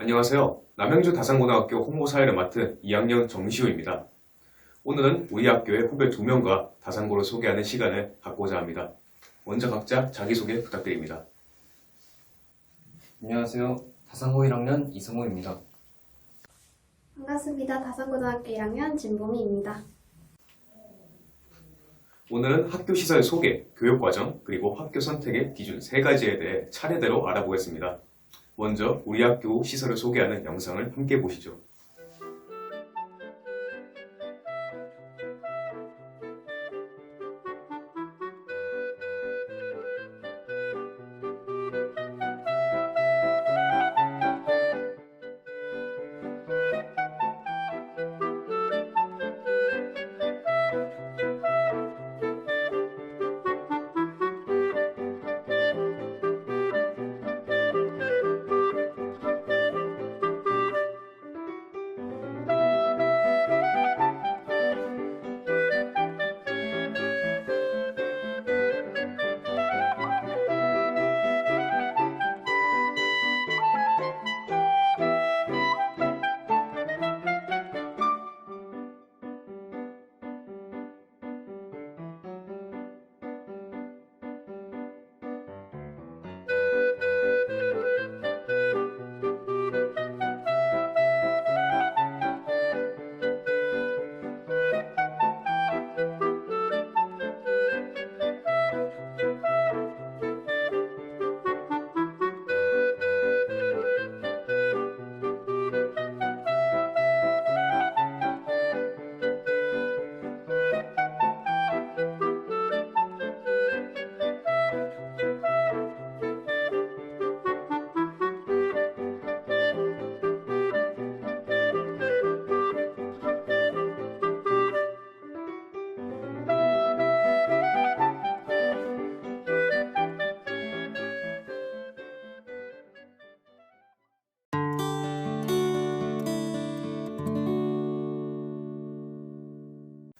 안녕하세요. 남양주 다산고등학교 홍보사회를 맡은 2학년 정시우입니다. 오늘은 우리 학교의 후배 2명과 다산고를 소개하는 시간을 갖고자 합니다. 먼저 각자 자기소개 부탁드립니다. 안녕하세요. 다산고 1학년 이승호입니다. 반갑습니다. 다산고등학교 1학년 진보미입니다. 오늘은 학교 시설 소개, 교육과정, 그리고 학교 선택의 기준 3가지에 대해 차례대로 알아보겠습니다. 먼저 우리 학교 시설을 소개하는 영상을 함께 보시죠.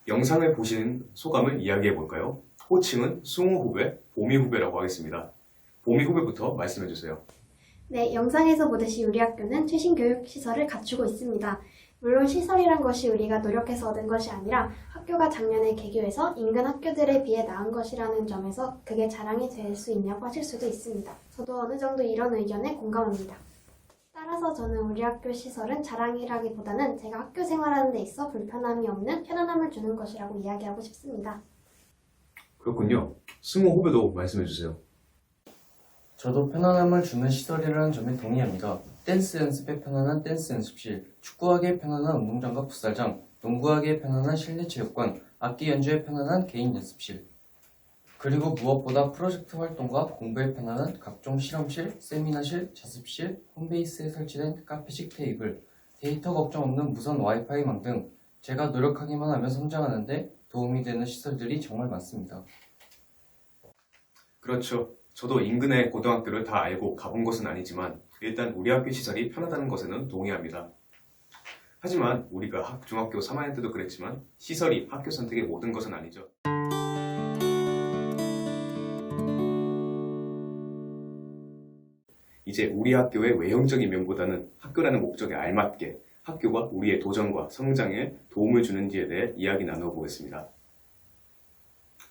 영상을 보신 소감을 이야기해 볼까요? 호칭은 승우 후배, 보미 후배라고 하겠습니다. 보미 후배부터 말씀해 주세요. 네, 영상에서 보듯이 우리 학교는 최신 교육시설을 갖추고 있습니다. 물론 시설이란 것이 우리가 노력해서 얻은 것이 아니라 학교가 작년에 개교해서 인근 학교들에 비해 나은 것이라는 점에서 그게 자랑이 될 수 있냐고 하실 수도 있습니다. 저도 어느 정도 이런 의견에 공감합니다. 따라서 저는 우리 학교 시설은 자랑이라기보다는 제가 학교 생활하는 데 있어 불편함이 없는 편안함을 주는 것이라고 이야기하고 싶습니다. 그렇군요. 승우 후배도 말씀해 주세요. 저도 편안함을 주는 시설이라는 점에 동의합니다. 댄스 연습에 편안한 댄스 연습실, 축구하기에 편안한 운동장과 풋살장, 농구하기에 편안한 실내 체육관, 악기 연주에 편안한 개인 연습실, 그리고 무엇보다 프로젝트 활동과 공부에 편안한 각종 실험실, 세미나실, 자습실, 홈베이스에 설치된 카페식 테이블, 데이터 걱정 없는 무선 와이파이망 등 제가 노력하기만 하면 성장하는데 도움이 되는 시설들이 정말 많습니다. 그렇죠. 저도 인근의 고등학교를 다 알고 가본 것은 아니지만 일단 우리 학교 시설이 편하다는 것에는 동의합니다. 하지만 우리가 중학교 3학년 때도 그랬지만 시설이 학교 선택의 모든 것은 아니죠. 이제 우리 학교의 외형적인 면보다는 학교라는 목적에 알맞게 학교가 우리의 도전과 성장에 도움을 주는지에 대해 이야기 나눠보겠습니다.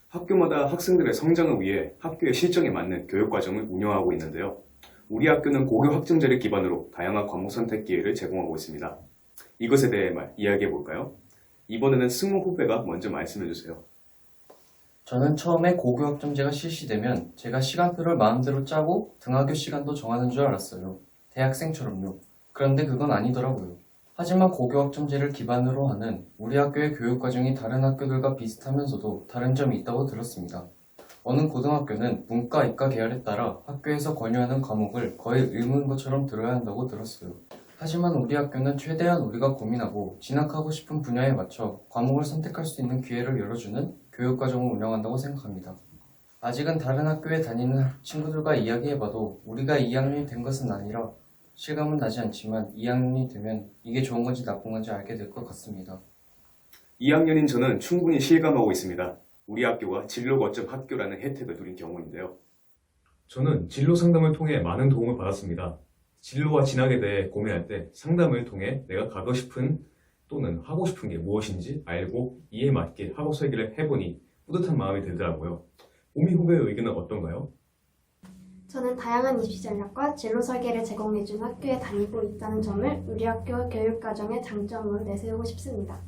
학교마다 학생들의 성장을 위해 학교의 실정에 맞는 교육과정을 운영하고 있는데요. 우리 학교는 고교 학점제를 기반으로 다양한 과목 선택 기회를 제공하고 있습니다. 이것에 대해 이야기해 볼까요? 이번에는 승우 후배가 먼저 말씀해 주세요. 저는 처음에 고교 학점제가 실시되면 제가 시간표를 마음대로 짜고 등하교 시간도 정하는 줄 알았어요. 대학생처럼요. 그런데 그건 아니더라고요. 하지만 고교 학점제를 기반으로 하는 우리 학교의 교육과정이 다른 학교들과 비슷하면서도 다른 점이 있다고 들었습니다. 어느 고등학교는 문과, 이과 계열에 따라 학교에서 권유하는 과목을 거의 의무인 것처럼 들어야 한다고 들었어요. 하지만 우리 학교는 최대한 우리가 고민하고 진학하고 싶은 분야에 맞춰 과목을 선택할 수 있는 기회를 열어주는 교육과정을 운영한다고 생각합니다. 아직은 다른 학교에 다니는 친구들과 이야기해봐도 우리가 2학년이 된 것은 아니라 실감은 나지 않지만 2학년이 되면 이게 좋은 건지 나쁜 건지 알게 될 것 같습니다. 2학년인 저는 충분히 실감하고 있습니다. 우리 학교가 진로 거점 학교라는 혜택을 누린 경우인데요. 저는 진로 상담을 통해 많은 도움을 받았습니다. 진로와 진학에 대해 고민할 때 상담을 통해 내가 가고 싶은 또는 하고 싶은 게 무엇인지 알고 이에 맞게 학업 설계를 해보니 뿌듯한 마음이 들더라고요. 오미 후배의 의견은 어떤가요? 저는 다양한 입시 전략과 진로 설계를 제공해준 학교에 다니고 있다는 점을 우리 학교 교육과정의 장점으로 내세우고 싶습니다.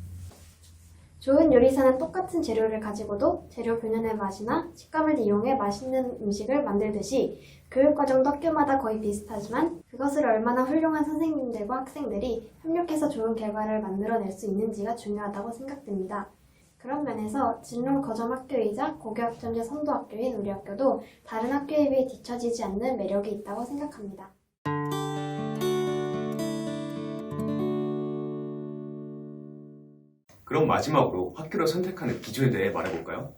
좋은 요리사는 똑같은 재료를 가지고도 재료 본연의 맛이나 식감을 이용해 맛있는 음식을 만들듯이 교육과정도 학교마다 거의 비슷하지만 그것을 얼마나 훌륭한 선생님들과 학생들이 협력해서 좋은 결과를 만들어낼 수 있는지가 중요하다고 생각됩니다. 그런 면에서 진로 거점 학교이자 고교학점제 선도 학교인 우리 학교도 다른 학교에 비해 뒤처지지 않는 매력이 있다고 생각합니다. 그럼 마지막으로 학교를 선택하는 기준에 대해 말해볼까요?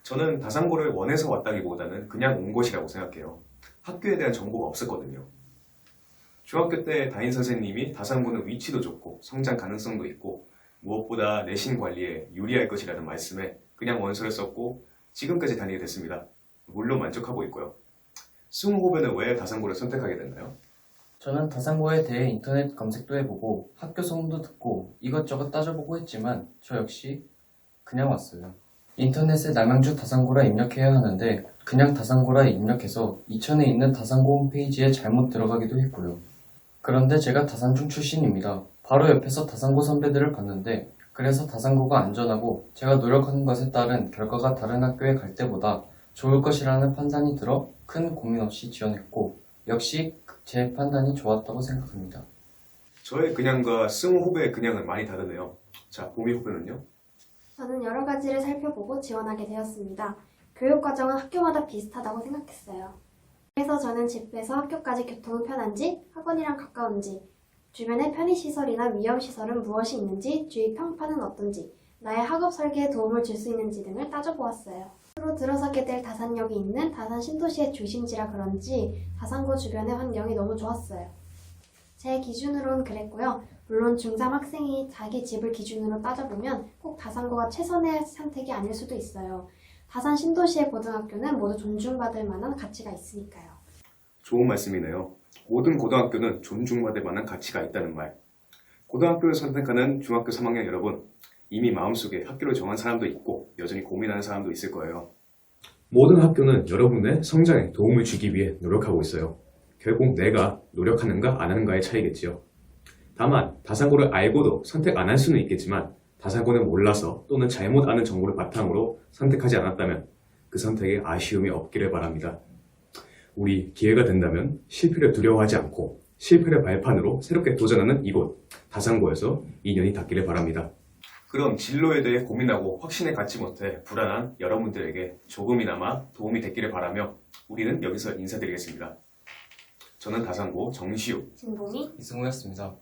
저는 다산고를 원해서 왔다기보다는 그냥 온 곳이라고 생각해요. 학교에 대한 정보가 없었거든요. 중학교 때 담임 선생님이 다산고는 위치도 좋고 성장 가능성도 있고 무엇보다 내신 관리에 유리할 것이라는 말씀에 그냥 원서를 썼고 지금까지 다니게 됐습니다. 물론 만족하고 있고요. 승우 후배는 왜 다산고를 선택하게 됐나요? 저는 다산고에 대해 인터넷 검색도 해보고 학교 소문도 듣고 이것저것 따져보고 했지만 저 역시 그냥 왔어요. 인터넷에 남양주 다산고라 입력해야 하는데 그냥 다산고라 입력해서 이천에 있는 다산고 홈페이지에 잘못 들어가기도 했고요. 그런데 제가 다산중 출신입니다. 바로 옆에서 다산고 선배들을 봤는데 그래서 다산고가 안전하고 제가 노력하는 것에 따른 결과가 다른 학교에 갈 때보다 좋을 것이라는 판단이 들어 큰 고민 없이 지원했고 역시 제 판단이 좋았다고 생각합니다. 저의 그냥과 승우 후배의 그냥은 많이 다르네요. 자, 보미 후배는요? 저는 여러 가지를 살펴보고 지원하게 되었습니다. 교육과정은 학교마다 비슷하다고 생각했어요. 그래서 저는 집에서 학교까지 교통은 편한지, 학원이랑 가까운지, 주변에 편의시설이나 위험시설은 무엇이 있는지, 주위 평판은 어떤지, 나의 학업 설계에 도움을 줄 수 있는지 등을 따져보았어요. 앞으로 들어서게 될 다산역이 있는 다산 신도시의 중심지라 그런지 다산고 주변의 환경이 너무 좋았어요. 제 기준으로는 그랬고요. 물론 중3 학생이 자기 집을 기준으로 따져보면 꼭 다산고가 최선의 선택이 아닐 수도 있어요. 다산 신도시의 고등학교는 모두 존중받을 만한 가치가 있으니까요. 좋은 말씀이네요. 모든 고등학교는 존중받을 만한 가치가 있다는 말. 고등학교를 선택하는 중학교 3학년 여러분, 이미 마음속에 학교를 정한 사람도 있고 여전히 고민하는 사람도 있을 거예요. 모든 학교는 여러분의 성장에 도움을 주기 위해 노력하고 있어요. 결국 내가 노력하는가 안 하는가의 차이겠지요. 다만 다산고를 알고도 선택 안 할 수는 있겠지만 다산고는 몰라서 또는 잘못 아는 정보를 바탕으로 선택하지 않았다면 그 선택에 아쉬움이 없기를 바랍니다. 우리 기회가 된다면 실패를 두려워하지 않고 실패를 발판으로 새롭게 도전하는 이곳 다산고에서 인연이 닿기를 바랍니다. 그럼 진로에 대해 고민하고 확신에 갖지 못해 불안한 여러분들에게 조금이나마 도움이 됐기를 바라며 우리는 여기서 인사드리겠습니다. 저는 다산고 정시우, 진봉이 이승우였습니다.